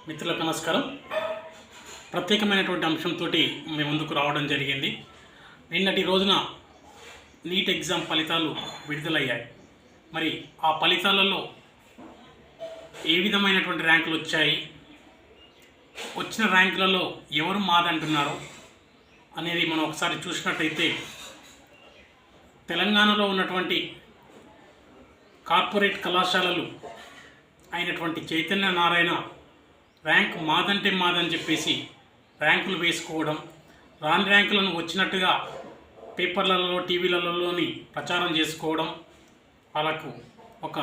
మిత్రులకు నమస్కారం. ప్రత్యేకమైనటువంటి అంశంతో మీ ముందుకు రావడం జరిగింది. నిన్నటి రోజున నీట్ ఎగ్జామ్ ఫలితాలు విడుదలయ్యాయి. మరి ఆ ఫలితాలలో ఏ విధమైనటువంటి ర్యాంకులు వచ్చాయి, వచ్చిన ర్యాంకులలో ఎవరు మాదంటున్నారు అనేది మనం ఒకసారి చూసినట్టయితే, తెలంగాణలో ఉన్నటువంటి కార్పొరేట్ కళాశాలలు అయినటువంటి చైతన్య నారాయణ ర్యాంక్ మాదంటే మాదని చెప్పేసి ర్యాంకులు వేసుకోవడం, రాని ర్యాంకులను వచ్చినట్టుగా పేపర్లలో టీవీలలోని ప్రచారం చేసుకోవడం వాళ్ళకు ఒక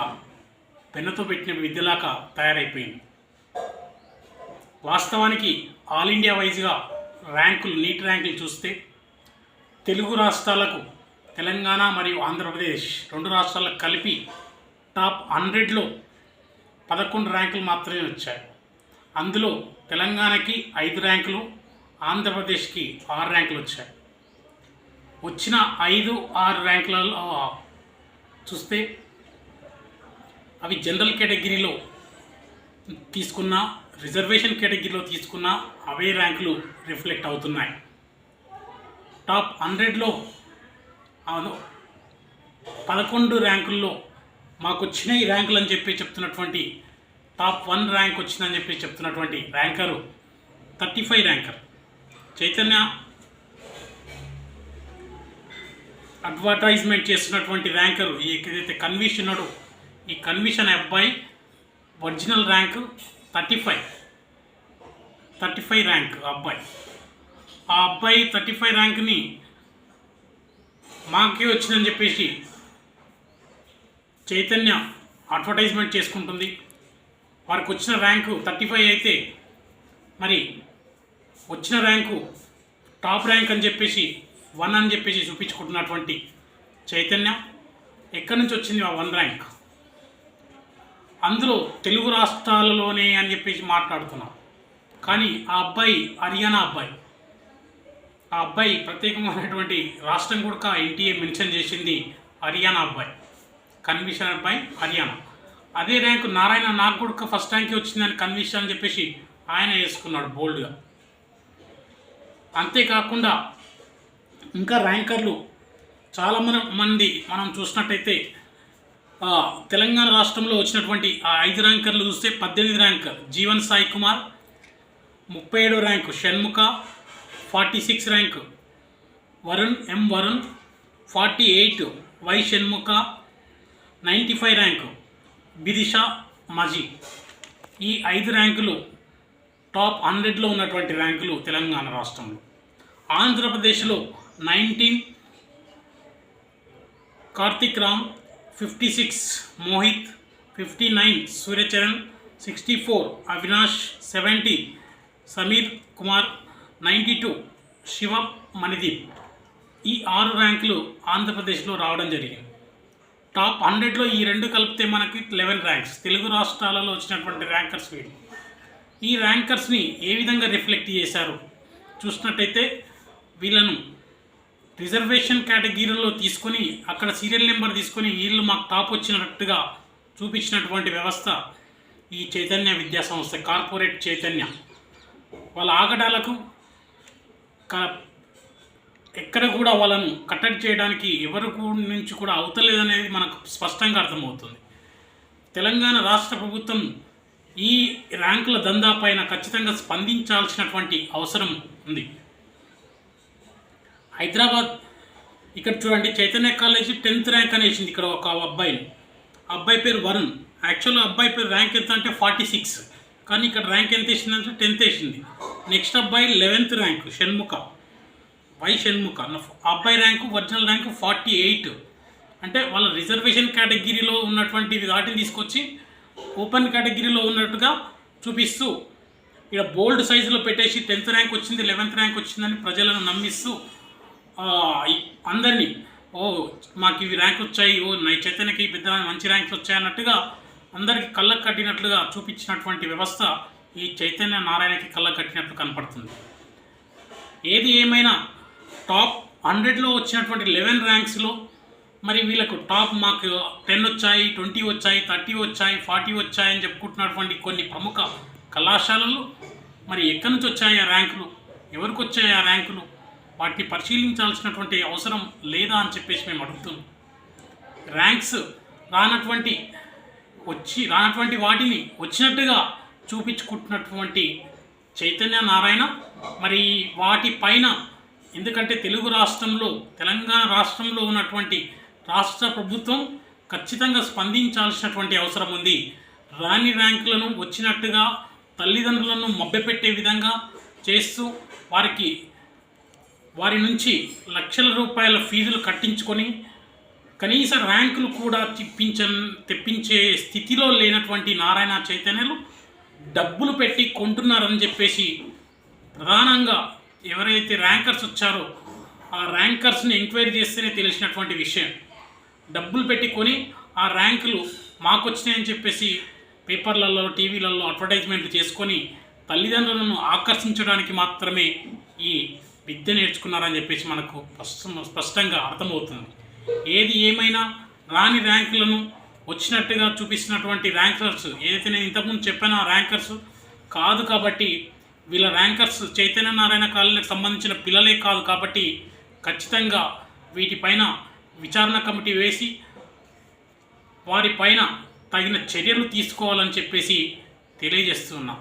పెన్నుతో పెట్టిన విద్యలాగా తయారైపోయింది. వాస్తవానికి ఆల్ ఇండియా వైజ్గా ర్యాంకులు, నీట్ ర్యాంకులు చూస్తే తెలుగు రాష్ట్రాలకు, తెలంగాణ మరియు ఆంధ్రప్రదేశ్ రెండు రాష్ట్రాలకు కలిపి టాప్ 100లో 11 ర్యాంకులు మాత్రమే వచ్చాయి. అందులో తెలంగాణకి 5 ర్యాంకులు, ఆంధ్రప్రదేశ్కి 6 ర్యాంకులు వచ్చాయి. వచ్చిన 5-6 ర్యాంకులలో చూస్తే అవి జనరల్ కేటగిరీలో తీసుకున్న, రిజర్వేషన్ కేటగిరీలో తీసుకున్న అవే ర్యాంకులు రిఫ్లెక్ట్ అవుతున్నాయి. టాప్ 100లో 11 ర్యాంకుల్లో మాకు వచ్చిన ఈ ర్యాంకులు అని చెప్పి చెప్తున్నటువంటి, టాప్ 1 ర్యాంక్ వచ్చిందని చెప్పి చెప్తున్నటువంటి ర్యాంకరు 35 ర్యాంకర్ చైతన్య అడ్వర్టైజ్మెంట్ చేస్తున్నటువంటి ర్యాంకరు ఏదైతే కన్విషనరు, ఈ కన్విషన్ అబ్బాయి ఒరిజినల్ ర్యాంకు 35 ర్యాంక్ అబ్బాయి. ఆ అబ్బాయి 35 ర్యాంక్ని మాకే వచ్చిందని చెప్పేసి చైతన్య అడ్వర్టైజ్మెంట్ చేసుకుంటుంది. వారికి వచ్చిన ర్యాంకు 35 అయితే మరి వచ్చిన ర్యాంకు టాప్ ర్యాంక్ అని చెప్పేసి 1 అని చెప్పేసి చూపించుకుంటున్నటువంటి చైతన్య ఎక్కడి నుంచి వచ్చింది ఆ 1 ర్యాంక్? అందులో తెలుగు రాష్ట్రాలలోనే అని చెప్పేసి మాట్లాడుతున్నాం. కానీ ఆ అబ్బాయి హర్యానా అబ్బాయి. ఆ అబ్బాయి ప్రత్యేకమైనటువంటి రాష్ట్రం కూడా ఎన్టీఏ మెన్షన్ చేసింది హర్యానా అబ్బాయి, కన్విషన్ అబ్బాయి హర్యానా. అదే ర్యాంకు నారాయణ నాకు కూడా ఫస్ట్ ర్యాంకే వచ్చిందని కన్విషన్ అని చెప్పేసి ఆయన వేసుకున్నాడు బోల్డ్గా. అంతేకాకుండా ఇంకా ర్యాంకర్లు చాలా మంది మనం చూసినట్టయితే తెలంగాణ రాష్ట్రంలో వచ్చినటువంటి ఆ 5 ర్యాంకర్లు చూస్తే 18 rank Jeevan Sai Kumar, 37 rank Shanmukha, 46 rank Varun, 48 Y Shanmukha, 95 rank Bidisha Maji. ఈ 5 ర్యాంకులు టాప్ 100లో ఉన్నటువంటి ర్యాంకులు తెలంగాణ రాష్ట్రంలో. ఆంధ్రప్రదేశ్లో 19 కార్తిక్ రామ్, 56 మోహిత్, 59 సూర్యచరణ్, 64 అవినాష్, 70 సమీర్ కుమార్, 92 శివ మణిదీప్. ఈ 6 ర్యాంకులు ఆంధ్రప్రదేశ్లో రావడం జరిగింది. టాప్ 100లో ఈ రెండు కలిపితే మనకి 11 ర్యాంక్స్ తెలుగు రాష్ట్రాలలో వచ్చినటువంటి ర్యాంకర్స్ వీళ్ళు. ఈ ర్యాంకర్స్ని ఏ విధంగా రిఫ్లెక్ట్ చేశారు చూసినట్టయితే, వీళ్ళను రిజర్వేషన్ కేటగిరీలో తీసుకొని అక్కడ సీరియల్ నెంబర్ తీసుకొని వీళ్ళు మాకు టాప్ వచ్చినట్టుగా చూపించినటువంటి వ్యవస్థ ఈ చైతన్య విద్యా సంస్థ, కార్పొరేట్ చైతన్య. వాళ్ళ ఆగడాలకు ఎక్కడ కూడా వాళ్ళను కట్టడి చేయడానికి ఎవరు నుంచి కూడా అవుతలేదనేది మనకు స్పష్టంగా అర్థమవుతుంది. తెలంగాణ రాష్ట్ర ప్రభుత్వం ఈ ర్యాంకుల దందా పైన ఖచ్చితంగా స్పందించాల్సినటువంటి అవసరం ఉంది. హైదరాబాద్ ఇక్కడ చూడండి, చైతన్య కాలేజీ 10th ర్యాంక్ అనేసింది ఇక్కడ ఒక అబ్బాయిని. అబ్బాయి పేరు వరుణ్. యాక్చువల్గా అబ్బాయి పేరు ర్యాంక్ ఎంత అంటే 46, కానీ ఇక్కడ ర్యాంక్ ఎంత వేసిందంటే 10th వేసింది. నెక్స్ట్ అబ్బాయి 11th rank Shanmukha, why Shanmukha. అబ్బాయి ర్యాంకు ఒరిజినల్ ర్యాంకు 48. అంటే వాళ్ళ రిజర్వేషన్ కేటగిరీలో ఉన్నటువంటి వాటిని తీసుకొచ్చి ఓపెన్ కేటగిరీలో ఉన్నట్టుగా చూపిస్తూ ఇక్కడ బోల్డ్ సైజులో పెట్టేసి 10th ర్యాంక్ వచ్చింది, 11th ర్యాంక్ వచ్చిందని ప్రజలను నమ్మిస్తూ అందరినీ మాకు ఇవి ర్యాంక్ వచ్చాయి, చైతన్యకి పెద్ద మంచి ర్యాంక్స్ వచ్చాయి అన్నట్టుగా అందరికీ కళ్ళకు కట్టినట్లుగా చూపించినటువంటి వ్యవస్థ ఈ చైతన్య నారాయణకి కళ్ళకు కట్టినట్లు కనపడుతుంది. ఏది ఏమైనా టాప్ 100లో వచ్చినటువంటి 11 ర్యాంక్స్లో మరి వీళ్ళకు టాప్ మాకు 10 వచ్చాయి, 20 వచ్చాయి, 30 వచ్చాయి, 40 వచ్చాయని చెప్పుకుంటున్నటువంటి కొన్ని ప్రముఖ కళాశాలలు మరి ఎక్కడి నుంచి వచ్చాయి ఆ ర్యాంకులు, ఎవరికి వచ్చాయి ఆ ర్యాంకులు, వాటిని పరిశీలించాల్సినటువంటి అవసరం లేదా అని చెప్పేసి మేము అడుగుతున్నాం. ర్యాంక్స్ రానటువంటి వాటిని వచ్చినట్టుగా చూపించుకుంటున్నటువంటి చైతన్య నారాయణ మరి వాటిపైన, ఎందుకంటే తెలంగాణ రాష్ట్రంలో ఉన్నటువంటి రాష్ట్ర ప్రభుత్వం ఖచ్చితంగా స్పందించాల్సినటువంటి అవసరం ఉంది. రాని ర్యాంకులను వచ్చినట్టుగా తల్లిదండ్రులను మభ్యపెట్టే విధంగా చేస్తూ వారి నుంచి లక్షల రూపాయల ఫీజులు కట్టించుకొని కనీస ర్యాంకులు కూడా తెప్పించే స్థితిలో లేనటువంటి నారాయణ చైతన్యలు డబ్బులు పెట్టి కొంటున్నారని చెప్పేసి ప్రధానంగా ఎవరైతే ర్యాంకర్స్ వచ్చారో ఆ ర్యాంకర్స్ని ఎంక్వైరీ చేస్తేనే తెలిసినటువంటి విషయం. డబ్బులు పెట్టి కొని ఆ ర్యాంకులు మాకు వచ్చినాయని చెప్పేసి పేపర్లలో, టీవీలలో అడ్వర్టైజ్మెంట్లు చేసుకొని తల్లిదండ్రులను ఆకర్షించడానికి మాత్రమే ఈ విద్య నేర్చుకున్నారని చెప్పేసి మనకు స్పష్టంగా అర్థమవుతుంది. ఏది ఏమైనా రాని ర్యాంకులను వచ్చినట్టుగా చూపిస్తున్నటువంటి ర్యాంకర్స్, ఏదైతే నేను ఇంతకుముందు చెప్పానో ఆ ర్యాంకర్స్ కాదు. కాబట్టి వీళ్ళ ర్యాంకర్స్ చైతన్య నారాయణ కాలేజీకి సంబంధించిన పిల్లలే కాదు. కాబట్టి ఖచ్చితంగా వీటిపైన విచారణ కమిటీ వేసి వారిపైన తగిన చర్యలు తీసుకోవాలని చెప్పేసి తెలియజేస్తున్నాం.